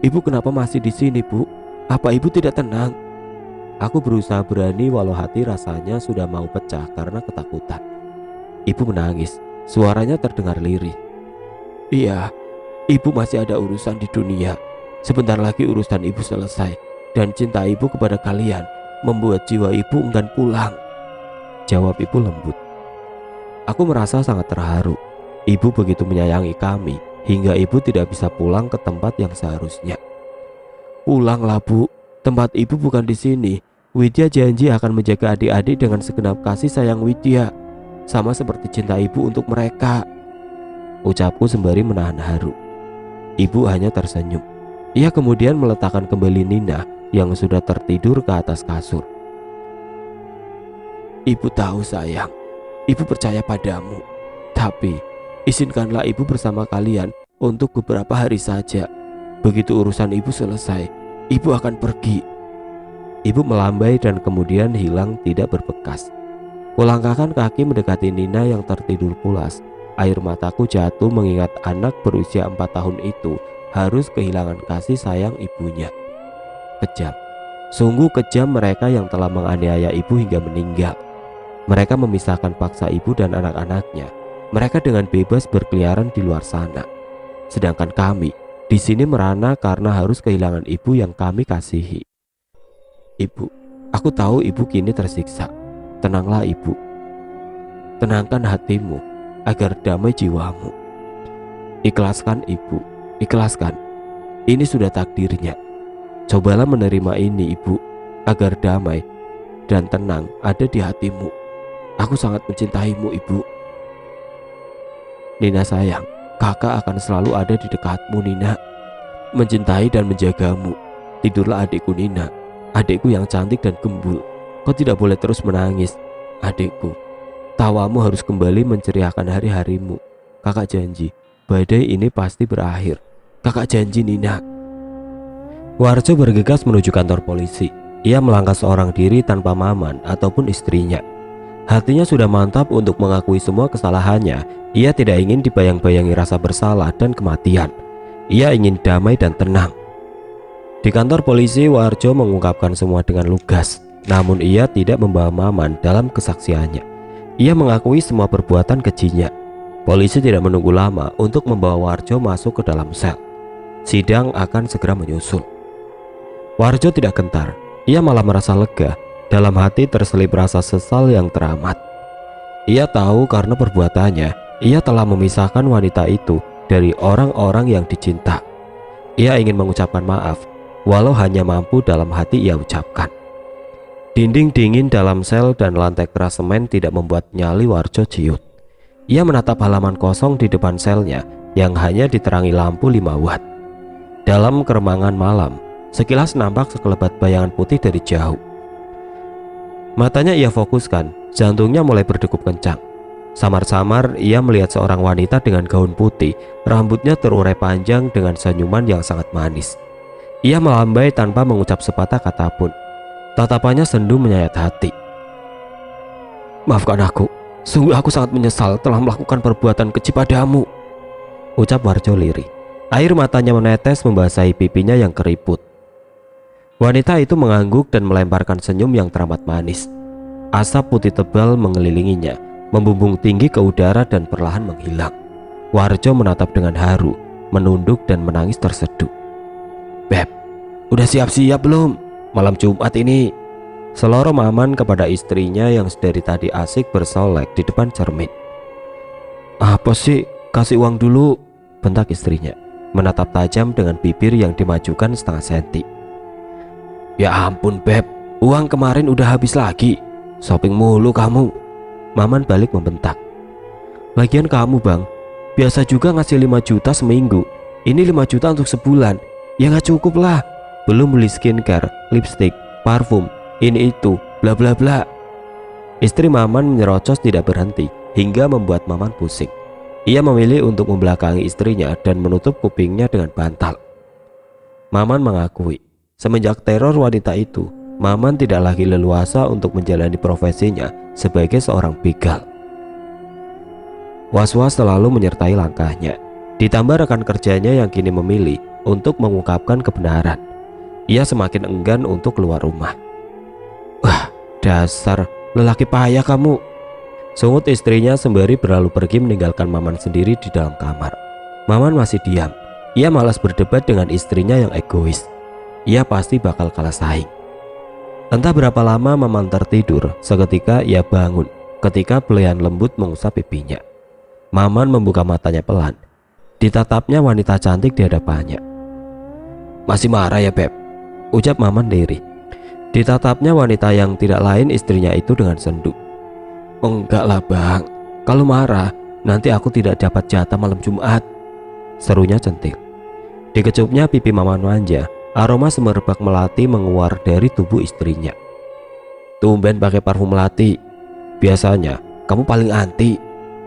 ibu kenapa masih di sini, Bu? Apa ibu tidak tenang?" Aku berusaha berani walau hati rasanya sudah mau pecah karena ketakutan. Ibu menangis, suaranya terdengar lirih. "Iya, ibu masih ada urusan di dunia. Sebentar lagi urusan ibu selesai, dan cinta ibu kepada kalian membuat jiwa ibu enggan pulang," jawab ibu lembut. Aku merasa sangat terharu. Ibu begitu menyayangi kami hingga ibu tidak bisa pulang ke tempat yang seharusnya. "Pulanglah, Bu. Tempat ibu bukan di sini. Widya janji akan menjaga adik-adik dengan segenap kasih sayang Widya, sama seperti cinta ibu untuk mereka," ucapku sembari menahan haru. Ibu hanya tersenyum. Ia kemudian meletakkan kembali Nina yang sudah tertidur ke atas kasur. "Ibu tahu, sayang. Ibu percaya padamu. Tapi izinkanlah ibu bersama kalian untuk beberapa hari saja. Begitu urusan ibu selesai, ibu akan pergi." Ibu melambai dan kemudian hilang tidak berbekas. Kulangkahkan kaki mendekati Nina yang tertidur pulas. Air mataku jatuh mengingat anak berusia 4 tahun itu harus kehilangan kasih sayang ibunya. Kejam, sungguh kejam mereka yang telah menganiaya ibu hingga meninggal. Mereka memisahkan paksa ibu dan anak-anaknya. Mereka dengan bebas berkeliaran di luar sana. Sedangkan kami di sini merana karena harus kehilangan ibu yang kami kasihi. "Ibu, aku tahu ibu kini tersiksa. Tenanglah ibu. Tenangkan hatimu agar damai jiwamu. Ikhlaskan ibu, ikhlaskan. Ini sudah takdirnya. Cobalah menerima ini ibu, agar damai dan tenang ada di hatimu. Aku sangat mencintaimu ibu." "Nina sayang, kakak akan selalu ada di dekatmu Nina. Mencintai dan menjagamu. tidurlah adikku Nina. Adikku yang cantik dan gembul. Kau tidak boleh terus menangis. Adikku, tawamu harus kembali menceriakan hari-harimu. Kakak janji, badai ini pasti berakhir. Kakak janji Nina. Warjo bergegas menuju kantor polisi. Ia melangkah seorang diri tanpa Maman ataupun istrinya. Hatinya sudah mantap untuk mengakui semua kesalahannya. Ia tidak ingin dibayang-bayangi rasa bersalah dan kematian. Ia ingin damai dan tenang. Di kantor polisi, Warjo mengungkapkan semua dengan lugas. Namun ia tidak membawa Maman dalam kesaksiannya. Ia mengakui semua perbuatan kejinya. Polisi tidak menunggu lama untuk membawa Warjo masuk ke dalam sel. Sidang akan segera menyusul. Warjo tidak gentar. Ia malah merasa lega. Dalam hati terselip rasa sesal yang teramat. Ia tahu karena perbuatannya, ia telah memisahkan wanita itu dari orang-orang yang dicinta. Ia ingin mengucapkan maaf, walau hanya mampu dalam hati ia ucapkan. Dinding dingin dalam sel dan lantai keras semen tidak membuat nyali Warjo ciut. Ia menatap halaman kosong di depan selnya yang hanya diterangi lampu 5 watt. Dalam keremangan malam, sekilas nampak sekelebat bayangan putih dari jauh. Matanya ia fokuskan, jantungnya mulai berdegup kencang. Samar-samar ia melihat seorang wanita dengan gaun putih, rambutnya terurai panjang dengan senyuman yang sangat manis. Ia melambai tanpa mengucap sepatah kata pun. Tatapannya sendu menyayat hati. Maafkan aku, sungguh aku sangat menyesal telah melakukan perbuatan keji padamu, ucap Warjo lirih. Air matanya menetes membasahi pipinya yang keriput. Wanita itu mengangguk dan melemparkan senyum yang teramat manis. Asap putih tebal mengelilinginya, membumbung tinggi ke udara dan perlahan menghilang. Warjo menatap dengan haru, menunduk dan menangis terseduh. Beb, udah siap-siap belum? Malam Jumat ini. Seloro Maman kepada istrinya yang sedari tadi asik bersolek di depan cermin. Apa sih? Kasih uang dulu, bentak istrinya, menatap tajam dengan bibir yang dimajukan setengah senti. Ya ampun Beb, uang kemarin udah habis lagi. Shopping mulu kamu. Maman balik membentak. Lagian kamu bang, biasa juga ngasih 5 juta seminggu. Ini 5 juta untuk sebulan. Ya gak cukup lah. Belum beli skincare, lipstick, parfum, ini itu, bla bla bla. Istri Maman menyerocos tidak berhenti hingga membuat Maman pusing. Ia memilih untuk membelakangi istrinya dan menutup kupingnya dengan bantal. Maman mengakui, semenjak teror wanita itu, Maman tidak lagi leluasa untuk menjalani profesinya sebagai seorang begal. Was-was selalu menyertai langkahnya. Ditambah rekan kerjanya yang kini memilih untuk mengungkapkan kebenaran. Ia semakin enggan untuk keluar rumah. Wah, dasar lelaki payah kamu, sungut istrinya sembari berlalu pergi meninggalkan Maman sendiri di dalam kamar. Maman masih diam. Ia malas berdebat dengan istrinya yang egois. Ia pasti bakal kalah saing. Entah berapa lama Maman tertidur, seketika ia bangun ketika belayan lembut mengusap pipinya. Maman membuka matanya pelan. Ditatapnya wanita cantik di hadapannya. Masih marah ya Beb? Ucap Maman lirih. Ditatapnya wanita yang tidak lain istrinya itu dengan sendu. Enggak lah bang, kalau marah nanti aku tidak dapat jatah malam Jumat, serunya centil. Dikecupnya pipi Maman manja. Aroma semerbak melati menguar dari tubuh istrinya. Tumben pakai parfum melati. Biasanya kamu paling anti,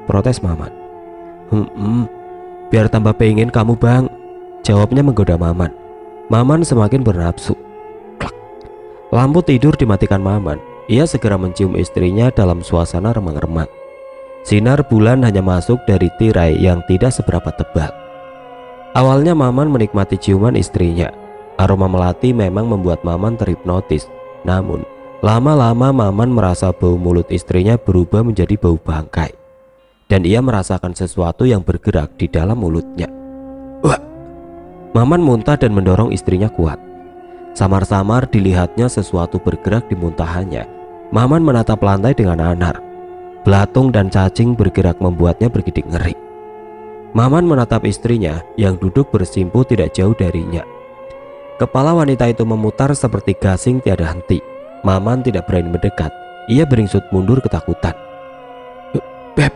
protes Maman. Biar tambah pengen kamu bang, jawabnya menggoda Maman. Maman semakin bernafsu. Klak. Lampu tidur dimatikan Maman. Ia segera mencium istrinya dalam suasana remang-remang. Sinar bulan hanya masuk dari tirai yang tidak seberapa tebal. Awalnya Maman menikmati ciuman istrinya. Aroma melati memang membuat Maman terhipnotis. Namun lama-lama Maman merasa bau mulut istrinya berubah menjadi bau bangkai. Dan ia merasakan sesuatu yang bergerak di dalam mulutnya. Wah! Maman muntah dan mendorong istrinya kuat. Samar-samar dilihatnya sesuatu bergerak di muntahannya. Maman menatap lantai dengan anar. Belatung dan cacing bergerak membuatnya bergidik ngeri. Maman menatap istrinya yang duduk bersimpuh tidak jauh darinya. Kepala wanita itu memutar seperti gasing tiada henti. Maman tidak berani mendekat. Ia beringsut mundur ketakutan. Beb,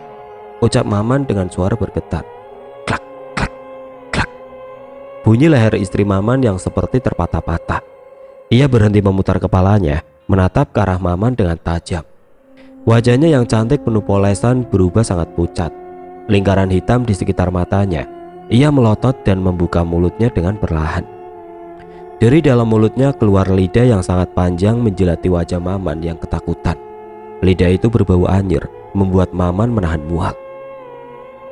ucap Maman dengan suara bergetar. Klak, klak, klak. Bunyi leher istri Maman yang seperti terpatah-patah. Ia berhenti memutar kepalanya, menatap ke arah Maman dengan tajam. Wajahnya yang cantik penuh polesan berubah sangat pucat. Lingkaran hitam di sekitar matanya. Ia melotot dan membuka mulutnya dengan perlahan. Dari dalam mulutnya keluar lidah yang sangat panjang menjilati wajah Maman yang ketakutan. Lidah itu berbau anyir, membuat Maman menahan mual.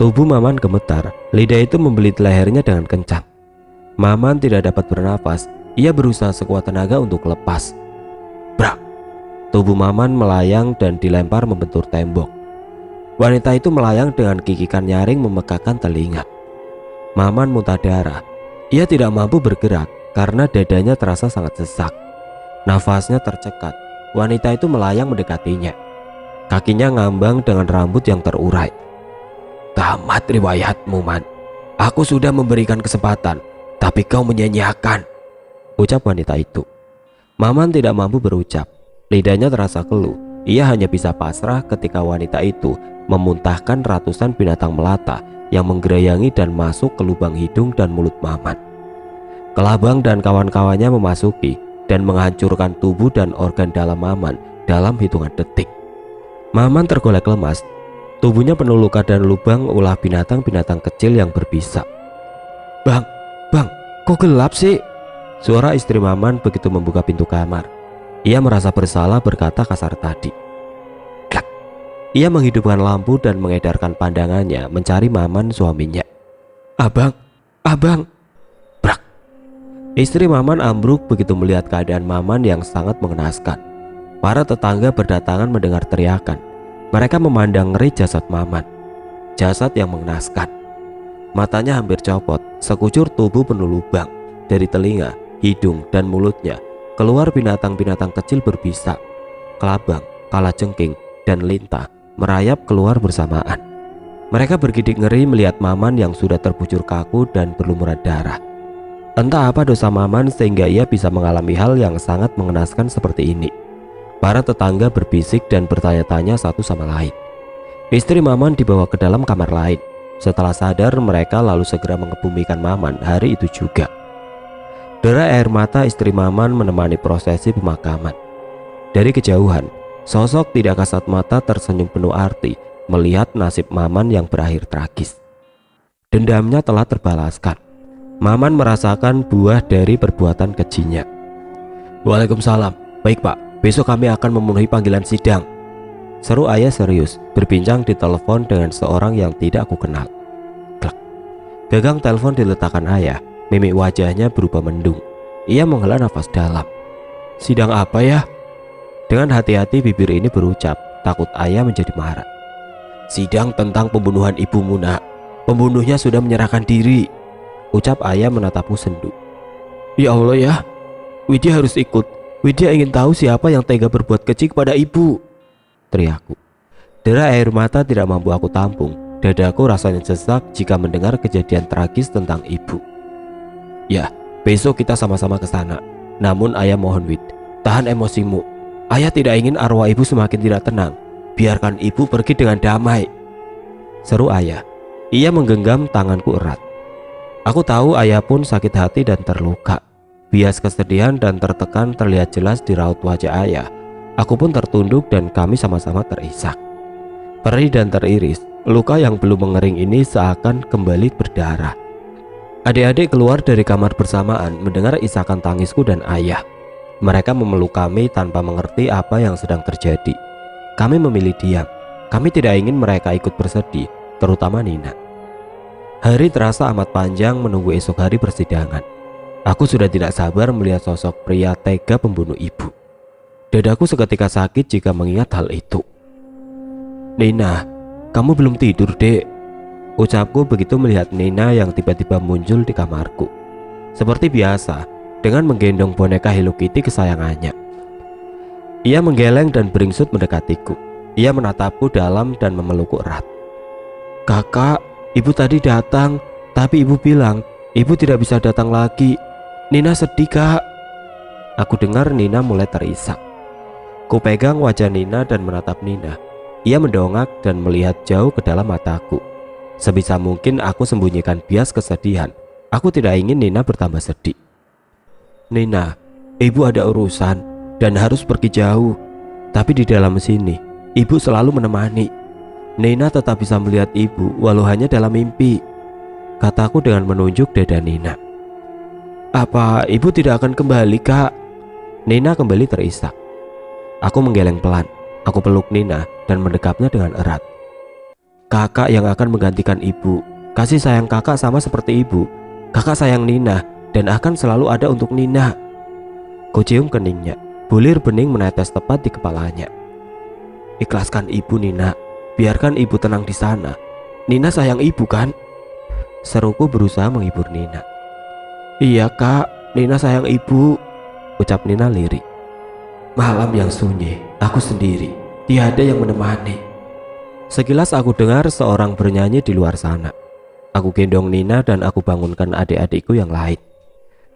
Tubuh Maman gemetar, lidah itu membelit lehernya dengan kencang. Maman tidak dapat bernafas, ia berusaha sekuat tenaga untuk lepas. Brak! Tubuh Maman melayang dan dilempar membentur tembok. Wanita itu melayang dengan kikikan nyaring memegahkan telinga. Maman muntah darah. Ia tidak mampu bergerak karena dadanya terasa sangat sesak. Nafasnya tercekat. Wanita itu melayang mendekatinya. Kakinya ngambang dengan rambut yang terurai. Tamat riwayatmu, Man. Aku sudah memberikan kesempatan, tapi kau menyia-nyiakan, ucap wanita itu. Maman tidak mampu berucap. Lidahnya terasa keluh. Ia hanya bisa pasrah ketika wanita itu memuntahkan ratusan binatang melata yang menggerayangi dan masuk ke lubang hidung dan mulut Maman. Kelabang dan kawan-kawannya memasuki dan menghancurkan tubuh dan organ dalam Maman dalam hitungan detik. Maman tergolek lemas. Tubuhnya penuh luka dan lubang ulah binatang-binatang kecil yang berbisa. Bang, kok gelap sih? Suara istri Maman begitu membuka pintu kamar. Ia merasa bersalah berkata kasar tadi. Klak. Ia menghidupkan lampu dan mengedarkan pandangannya mencari Maman suaminya. Abang. Brak. Istri Maman ambruk begitu melihat keadaan Maman yang sangat mengenaskan. Para tetangga berdatangan mendengar teriakan. Mereka memandang ngeri jasad Maman. Jasad yang mengenaskan. Matanya hampir copot, sekujur tubuh penuh lubang. Dari telinga, hidung, dan mulutnya keluar binatang-binatang kecil berbisa. Kelabang, kalajengking, dan lintah merayap keluar bersamaan. Mereka bergidik ngeri melihat Maman yang sudah terbujur kaku dan berlumuran darah. Entah apa dosa Maman sehingga ia bisa mengalami hal yang sangat mengenaskan seperti ini. Para tetangga berbisik dan bertanya-tanya satu sama lain. Istri Maman dibawa ke dalam kamar lain. Setelah sadar, mereka lalu segera mengebumikan Maman hari itu juga. Derai air mata istri Maman menemani prosesi pemakaman. Dari kejauhan, sosok tidak kasat mata tersenyum penuh arti melihat nasib Maman yang berakhir tragis. Dendamnya telah terbalaskan. Maman merasakan buah dari perbuatan kejinya. Waalaikumsalam. Baik Pak, besok kami akan memenuhi panggilan sidang, seru ayah serius berbincang di telepon dengan seorang yang tidak aku kenal. Klak. Gagang telepon diletakkan ayah. Mimik wajahnya berubah mendung. Ia menghela nafas dalam. Sidang apa ya? Dengan hati-hati bibir ini berucap, takut ayah menjadi marah. Sidang tentang pembunuhan ibumu, Nak. Pembunuhnya sudah menyerahkan diri, ucap ayah menatapku sendu. Ya Allah ya, Widya harus ikut. Widya ingin tahu siapa yang tega berbuat keji kepada ibu, teriakku. Derai air mata tidak mampu aku tampung. Dadaku rasanya sesak jika mendengar kejadian tragis tentang ibu. Ya, besok kita sama-sama ke sana. Namun ayah mohon Wid, tahan emosimu. Ayah tidak ingin arwah ibu semakin tidak tenang. Biarkan ibu pergi dengan damai, seru ayah. Ia menggenggam tanganku erat. Aku tahu ayah pun sakit hati dan terluka. Bias kesedihan dan tertekan terlihat jelas di raut wajah ayah. Aku pun tertunduk dan kami sama-sama terisak. Perih dan teriris, luka yang belum mengering ini seakan kembali berdarah. Adik-adik keluar dari kamar bersamaan mendengar isakan tangisku dan ayah. Mereka memeluk kami tanpa mengerti apa yang sedang terjadi. Kami memilih diam. Kami tidak ingin mereka ikut bersedih, terutama Nina. Hari terasa amat panjang menunggu esok hari persidangan. Aku sudah tidak sabar melihat sosok pria tega pembunuh ibu. Dadaku seketika sakit jika mengingat hal itu. Nina, kamu belum tidur, Dek, ucapku begitu melihat Nina yang tiba-tiba muncul di kamarku. Seperti biasa, dengan menggendong boneka Hello Kitty kesayangannya. Ia menggeleng dan beringsut mendekatiku. Ia menatapku dalam dan memelukku erat. Kakak, ibu tadi datang, tapi ibu bilang ibu tidak bisa datang lagi. Nina sedih, Kak. Aku dengar Nina mulai terisak. Ku pegang wajah Nina dan menatap Nina. Ia mendongak dan melihat jauh ke dalam mataku. Sebisa mungkin aku sembunyikan bias kesedihan. Aku tidak ingin Nina bertambah sedih. Nina, ibu ada urusan dan harus pergi jauh. Tapi di dalam sini, ibu selalu menemani. Nina tetap bisa melihat ibu walau hanya dalam mimpi, kataku dengan menunjuk dada Nina. Apa ibu tidak akan kembali, Kak? Nina kembali terisak. Aku menggeleng pelan. Aku peluk Nina dan mendekapnya dengan erat. Kakak yang akan menggantikan ibu. Kasih sayang kakak sama seperti ibu. Kakak sayang Nina dan akan selalu ada untuk Nina. Kucium keningnya. Bulir bening menetes tepat di kepalanya. Ikhlaskan ibu, Nina. Biarkan ibu tenang di sana. Nina sayang ibu kan? Seruku berusaha menghibur Nina. Iya, Kak, Nina sayang ibu, ucap Nina lirih. Malam yang sunyi, aku sendiri, tiada yang menemani. Sekilas aku dengar seorang bernyanyi di luar sana. Aku gendong Nina dan aku bangunkan adik-adikku yang lain.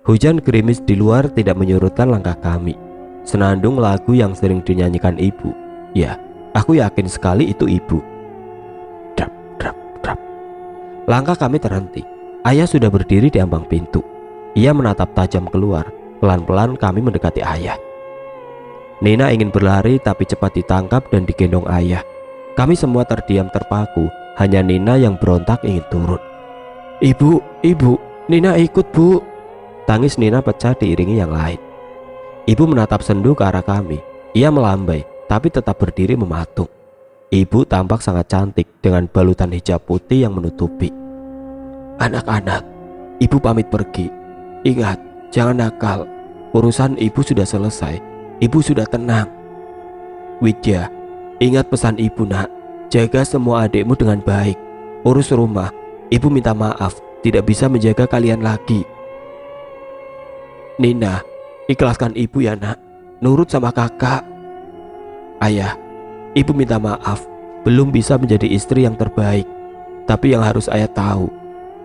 Hujan gerimis di luar tidak menyurutkan langkah kami. Senandung lagu yang sering dinyanyikan ibu. Ya, aku yakin sekali itu ibu. Drap, drap, drap. Langkah kami terhenti. Ayah sudah berdiri di ambang pintu. Ia menatap tajam keluar. Pelan-pelan kami mendekati ayah. Nina ingin berlari tapi cepat ditangkap dan digendong ayah. Kami semua terdiam terpaku. Hanya Nina yang berontak ingin turun. Ibu, Nina ikut, Bu. Tangis Nina pecah diiringi yang lain. Ibu menatap sendu ke arah kami. Ia melambai tapi tetap berdiri mematung. Ibu tampak sangat cantik dengan balutan hijab putih yang menutupi. Anak-anak, ibu pamit pergi. Ingat, jangan nakal. Urusan ibu sudah selesai. Ibu sudah tenang. Widya, ingat pesan ibu, nak. Jaga semua adikmu dengan baik. Urus rumah. Ibu minta maaf, tidak bisa menjaga kalian lagi. Nina, ikhlaskan ibu ya, nak. Nurut sama kakak. Ayah, ibu minta maaf, belum bisa menjadi istri yang terbaik. Tapi yang harus ayah tahu,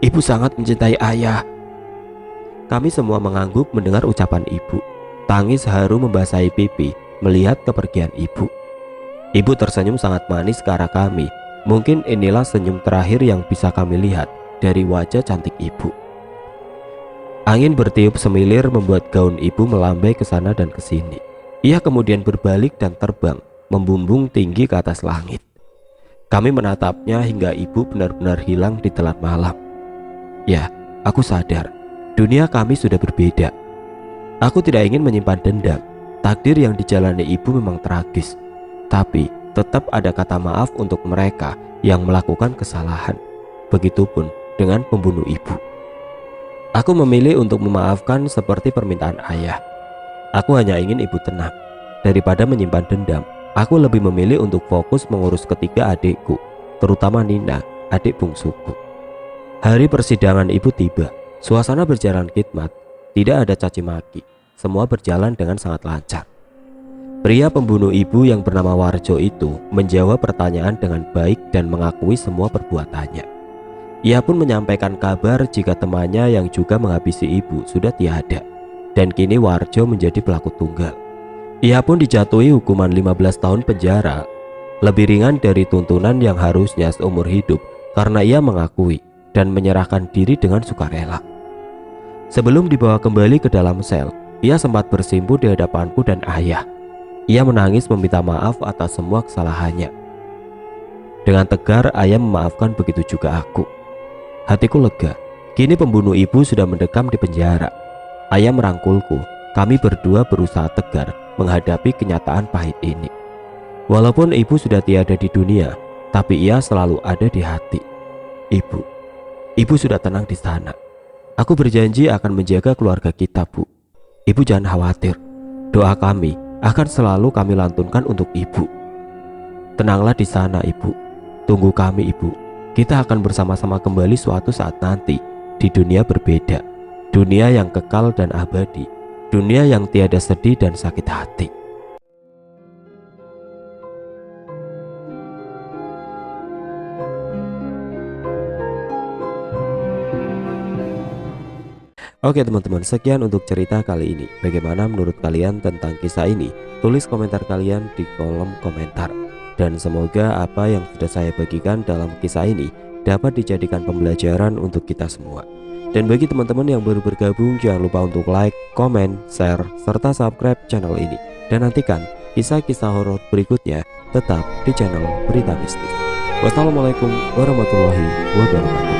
ibu sangat mencintai ayah. Kami semua mengangguk mendengar ucapan ibu. Tangis haru membasahi pipi melihat kepergian ibu. Ibu tersenyum sangat manis ke arah kami. Mungkin inilah senyum terakhir yang bisa kami lihat dari wajah cantik ibu. Angin bertiup semilir membuat gaun ibu melambai ke sana dan ke sini. Ia kemudian berbalik dan terbang membumbung tinggi ke atas langit. Kami menatapnya hingga ibu benar-benar hilang di telan malam. Ya, aku sadar dunia kami sudah berbeda. Aku tidak ingin menyimpan dendam. Takdir yang dijalani ibu memang tragis. Tapi tetap ada kata maaf untuk mereka yang melakukan kesalahan. Begitupun dengan pembunuh ibu. Aku memilih untuk memaafkan seperti permintaan ayah. Aku hanya ingin ibu tenang. Daripada menyimpan dendam, aku lebih memilih untuk fokus mengurus ketiga adikku, terutama Nina, adik bungsuku. Hari persidangan ibu tiba. Suasana berjalan khidmat. Tidak ada caci maki. Semua berjalan dengan sangat lancar. Pria pembunuh ibu yang bernama Warjo itu menjawab pertanyaan dengan baik dan mengakui semua perbuatannya. Ia pun menyampaikan kabar jika temannya yang juga menghabisi ibu sudah tiada. Dan kini Warjo menjadi pelaku tunggal. Ia pun dijatuhi hukuman 15 tahun penjara. Lebih ringan dari tuntunan yang harusnya seumur hidup karena ia mengakui dan menyerahkan diri dengan sukarela. Sebelum dibawa kembali ke dalam sel, ia sempat bersimpu di hadapanku dan ayah. Ia menangis meminta maaf atas semua kesalahannya. Dengan tegar ayah memaafkan, begitu juga aku. Hatiku lega. Kini pembunuh ibu sudah mendekam di penjara. Ayah merangkulku. Kami berdua berusaha tegar menghadapi kenyataan pahit ini. Walaupun ibu sudah tiada di dunia, tapi ia selalu ada di hati. Ibu sudah tenang di sana. Aku berjanji akan menjaga keluarga kita, Bu. Ibu jangan khawatir. Doa kami akan selalu kami lantunkan untuk ibu. Tenanglah di sana, Ibu. Tunggu kami, Ibu. Kita akan bersama-sama kembali suatu saat nanti di dunia berbeda. Dunia yang kekal dan abadi. Dunia yang tiada sedih dan sakit hati. Oke teman-teman, sekian untuk cerita kali ini. Bagaimana menurut kalian tentang kisah ini? Tulis komentar kalian di kolom komentar. Dan semoga apa yang sudah saya bagikan dalam kisah ini dapat dijadikan pembelajaran untuk kita semua. Dan bagi teman-teman yang baru bergabung, jangan lupa untuk like, komen, share, serta subscribe channel ini. Dan nantikan kisah-kisah horor berikutnya tetap di channel Berita Mistis. Wassalamualaikum warahmatullahi wabarakatuh.